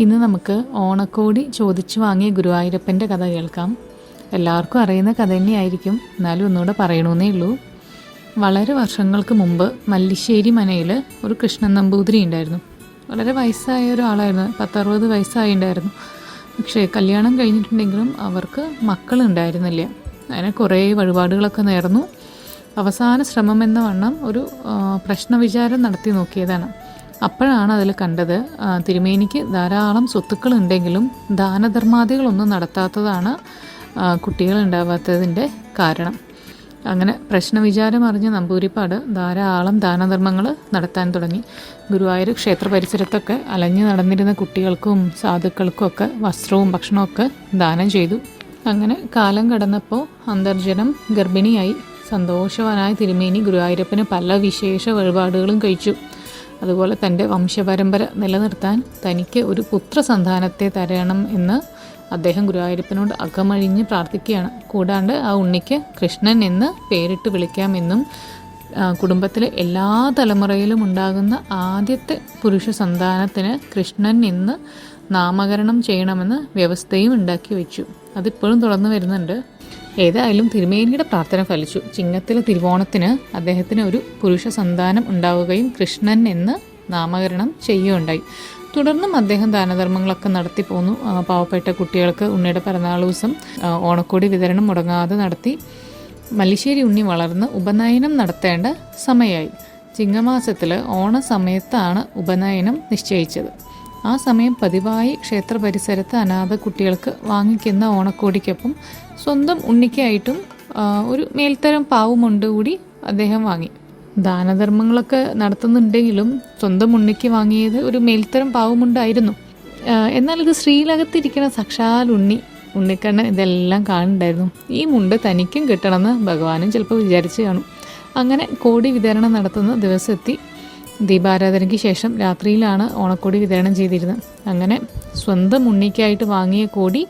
ഇന്ന് നമുക്ക് ഓണക്കോടി ചോദിച്ചു വാങ്ങിയ ഗുരുവായൂരപ്പൻ്റെ കഥ കേൾക്കാം. എല്ലാവർക്കും അറിയുന്ന കഥ തന്നെയായിരിക്കും, എന്നാലും ഒന്നുകൂടെ പറയണമെന്നേ ഉള്ളൂ. വളരെ വർഷങ്ങൾക്ക് മുമ്പ് മല്ലിശ്ശേരി മനയിൽ ഒരു കൃഷ്ണൻ നമ്പൂതിരി ഉണ്ടായിരുന്നു. വളരെ വയസ്സായ ഒരാളായിരുന്നു, 10-60 വയസ്സായിട്ടുണ്ടായിരുന്നു. പക്ഷേ കല്യാണം കഴിഞ്ഞിട്ടുണ്ടെങ്കിലും അവർക്ക് മക്കളുണ്ടായിരുന്നില്ല. അതിന് കുറേ വഴിപാടുകളൊക്കെ നേർന്നു. അവസാന ശ്രമം എന്ന വണ്ണം ഒരു പ്രശ്നവിചാരം നടത്തി നോക്കിയതാണ്. അപ്പോഴാണ് അതിൽ കണ്ടത്, തിരുമേനിക്ക് ധാരാളം സ്വത്തുക്കളുണ്ടെങ്കിലും ദാനധർമാദികളൊന്നും നടത്താത്തതാണ് കുട്ടികളുണ്ടാവാത്തതിൻ്റെ കാരണം. അങ്ങനെ പ്രശ്നവിചാരം അറിഞ്ഞ നമ്പൂതിരിപ്പാട് ധാരാളം ദാനധർമ്മങ്ങൾ നടത്താൻ തുടങ്ങി. ഗുരുവായൂർ ക്ഷേത്ര പരിസരത്തൊക്കെ അലഞ്ഞു നടന്നിരുന്ന കുട്ടികൾക്കും സാധുക്കൾക്കും ഒക്കെ വസ്ത്രവും ഭക്ഷണമൊക്കെ ദാനം ചെയ്തു. അങ്ങനെ കാലം കടന്നപ്പോൾ അന്തർജനം ഗർഭിണിയായി. സന്തോഷവാനായ തിരുമേനി ഗുരുവായൂരപ്പന് പല വിശേഷ വഴിപാടുകളും കഴിച്ചു. അതുപോലെ തൻ്റെ വംശപരമ്പര നിലനിർത്താൻ തനിക്ക് ഒരു പുത്രസന്താനത്തെ തരണം എന്ന് അദ്ദേഹം ഗുരുവായൂരപ്പനോട് അകമഴിഞ്ഞ് പ്രാർത്ഥിക്കുകയാണ്. കൂടാണ്ട് ആ ഉണ്ണിക്ക് കൃഷ്ണൻ എന്ന് പേരിട്ട് വിളിക്കാമെന്നും കുടുംബത്തിലെ എല്ലാ തലമുറയിലും ഉണ്ടാകുന്ന ആദ്യത്തെ പുരുഷ സന്താനത്തിന് കൃഷ്ണൻ എന്ന് നാമകരണം ചെയ്യണമെന്ന് വ്യവസ്ഥയും ഉണ്ടാക്കി വെച്ചു. അതിപ്പോഴും തുടർന്ന് വരുന്നുണ്ട്. ഏതായാലും തിരുമേനിയുടെ പ്രാർത്ഥന ഫലിച്ചു. ചിങ്ങത്തിലെ തിരുവോണത്തിന് അദ്ദേഹത്തിന് ഒരു പുരുഷ സന്താനം ഉണ്ടാവുകയും കൃഷ്ണൻ എന്ന് നാമകരണം ചെയ്യുകയുണ്ടായി. തുടർന്നും അദ്ദേഹം ദാനധർമ്മങ്ങളൊക്കെ നടത്തി പോന്നു. പാവപ്പെട്ട കുട്ടികൾക്ക് ഉണ്ണിയുടെ പിറന്നാൾ ദിവസം ഓണക്കോടി വിതരണം മുടങ്ങാതെ നടത്തി. മല്ലിശ്ശേരി ഉണ്ണി വളർന്ന് ഉപനയനം നടത്തേണ്ട സമയമായി. ചിങ്ങമാസത്തിൽ ഓണസമയത്താണ് ഉപനയനം നിശ്ചയിച്ചത്. ആ സമയം പതിവായി ക്ഷേത്ര പരിസരത്ത് അനാഥ കുട്ടികൾക്ക് വാങ്ങിക്കുന്ന ഓണക്കോടിക്കൊപ്പം സ്വന്തം ഉണ്ണിക്കായിട്ടും ഒരു മേൽത്തരം പാവുമുണ്ട് കൂടി അദ്ദേഹം വാങ്ങി. ദാനധർമ്മങ്ങളൊക്കെ നടത്തുന്നുണ്ടെങ്കിലും സ്വന്തം ഉണ്ണിക്ക് വാങ്ങിയത് ഒരു മേൽത്തരം പാവുമുണ്ടായിരുന്നു. എന്നാൽ ഇത് ശ്രീലകത്തിരിക്കുന്ന സാക്ഷാൽ ഉണ്ണിക്കണ്ണ് ഇതെല്ലാം കാണുന്നുണ്ടായിരുന്നു. ഈ മുണ്ട് തനിക്കും കിട്ടണമെന്ന് ഭഗവാനും ചിലപ്പോൾ വിചാരിച്ച് കാണും. അങ്ങനെ കോടി വിതരണം നടത്തുന്ന ദിവസമെത്തി. ദീപാരാധനയ്ക്ക് ശേഷം രാത്രിയിലാണ് ഓണക്കോടി വിതരണം ചെയ്തിരുന്നത്. അങ്ങനെ സ്വന്തം ഉണ്ണിക്കായിട്ട് വാങ്ങിയ കോടി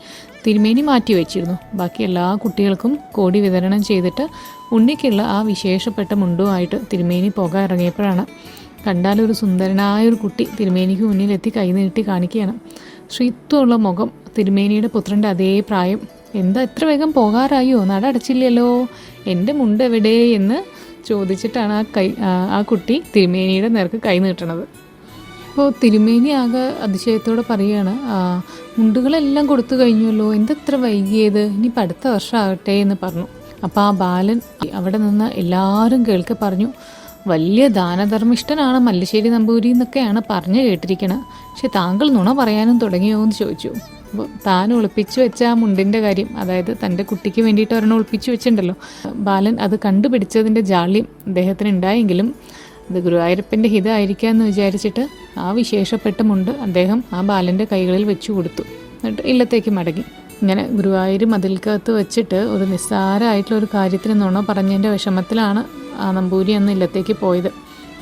തിരുമേനി മാറ്റി വെച്ചിരുന്നു. ബാക്കി എല്ലാ കുട്ടികൾക്കും കോടി വിതരണം ചെയ്തിട്ട് ഉണ്ണിക്കുള്ള ആ വിശേഷപ്പെട്ട മുണ്ടുമായിട്ട് തിരുമേനി പോകാൻ ഇറങ്ങിയപ്പോഴാണ് കണ്ടാലൊരു സുന്ദരനായൊരു കുട്ടി തിരുമേനിക്ക് മുന്നിലെത്തി കൈ നീട്ടി കാണിക്കുകയാണ്. ശ്രീത്വമുള്ള മുഖം, തിരുമേനിയുടെ പുത്രൻ്റെ അതേ പ്രായം. എന്താ ഇത്ര വേഗം പോകാറായോ? നട അടച്ചില്ലല്ലോ, എൻ്റെ മുണ്ട് എവിടെ എന്ന് ചോദിച്ചിട്ടാണ് ആ കുട്ടി തിരുമേനിയുടെ നേർക്ക് കൈ നീട്ടണത്. അപ്പോൾ തിരുമേനി ആകെ അതിശയത്തോടെ പറയുകയാണ്, മുണ്ടുകളെല്ലാം കൊടുത്തു കഴിഞ്ഞല്ലോ, എന്തെത്ര വൈകിയത്, ഇനിയിപ്പോൾ അടുത്ത വർഷം ആകട്ടെ എന്ന് പറഞ്ഞു. അപ്പോൾ ആ ബാലൻ അവിടെ നിന്ന് എല്ലാവരും കേൾക്കെ പറഞ്ഞു, വലിയ ദാനധർമ്മിഷ്ഠനാണ് മല്ലിശ്ശേരി നമ്പൂരി എന്നൊക്കെയാണ് പറഞ്ഞു കേട്ടിരിക്കണത്. പക്ഷെ താങ്കൾ നുണ പറയാനും തുടങ്ങിയോ എന്ന് ചോദിച്ചു. അപ്പോൾ താൻ ഒളിപ്പിച്ചു വെച്ച ആ മുണ്ടിൻ്റെ കാര്യം, അതായത് തൻ്റെ കുട്ടിക്ക് വേണ്ടിയിട്ട് ഒരെണ്ണം ഒളിപ്പിച്ചു വെച്ചിട്ടുണ്ടല്ലോ, ബാലൻ അത് കണ്ടുപിടിച്ചതിൻ്റെ ജാള്യം അദ്ദേഹത്തിന് ഉണ്ടായെങ്കിലും അത് ഗുരുവായൂരപ്പൻ്റെ ഹിതമായിരിക്കാമെന്ന് വിചാരിച്ചിട്ട് ആ വിശേഷപ്പെട്ട മുണ്ട് അദ്ദേഹം ആ ബാലൻ്റെ കൈകളിൽ വെച്ചു കൊടുത്തു. എന്നിട്ട് ഇല്ലത്തേക്ക് മടങ്ങി. ഇങ്ങനെ ഗുരുവായൂർ മതിൽക്കകത്ത് വെച്ചിട്ട് ഒരു നിസ്സാരമായിട്ടുള്ളൊരു കാര്യത്തിന് നുണ പറഞ്ഞതിൻ്റെ വിഷമത്തിലാണ് ആ നമ്പൂരി അന്ന് ഇല്ലത്തേക്ക് പോയത്.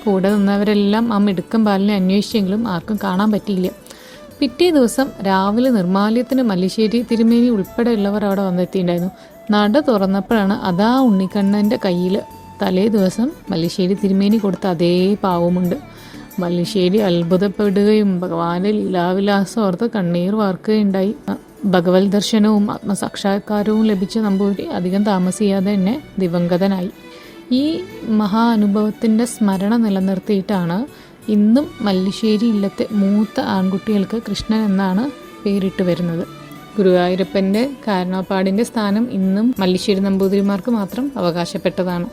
കൂടെ നിന്നവരെല്ലാം ആ മിടുക്കം ബാലിനെ അന്വേഷിച്ചെങ്കിലും ആർക്കും കാണാൻ പറ്റിയില്ല. പിറ്റേ ദിവസം രാവിലെ നിർമ്മാല്യത്തിന് മല്ലിശ്ശേരി തിരുമേനി ഉൾപ്പെടെയുള്ളവർ അവിടെ വന്നെത്തിയിട്ടുണ്ടായിരുന്നു. നട തുറന്നപ്പോഴാണ് അതാ ഉണ്ണിക്കണ്ണൻ്റെ കയ്യിൽ തലേ ദിവസം മല്ലിശ്ശേരി തിരുമേനി കൊടുത്ത അതേ പാവമുണ്ട്. മല്ലിശ്ശേരി അത്ഭുതപ്പെടുകയും ഭഗവാന്റെ ലീലാവിലാസം ഓർത്ത് കണ്ണീർ വാർക്കുകയുണ്ടായി. ഭഗവത് ദർശനവും ആത്മസാക്ഷാത്കാരവും ലഭിച്ച നമ്പൂതിരി അധികം താമസിയാതെ തന്നെ ദിവംഗതനായി. ഈ മഹാ അനുഭവത്തിൻ്റെ സ്മരണ നിലനിർത്തിയിട്ടാണ് ഇന്നും മല്ലിശ്ശേരി ഇല്ലത്തെ മൂത്ത ആൺകുട്ടികൾക്ക് കൃഷ്ണൻ എന്നാണ് പേരിട്ട് വരുന്നത്. ഗുരുവായൂരപ്പൻ്റെ കാരണപ്പാടിൻ്റെ സ്ഥാനം ഇന്നും മല്ലിശ്ശേരി നമ്പൂതിരിമാർക്ക് മാത്രം അവകാശപ്പെട്ടതാണ്.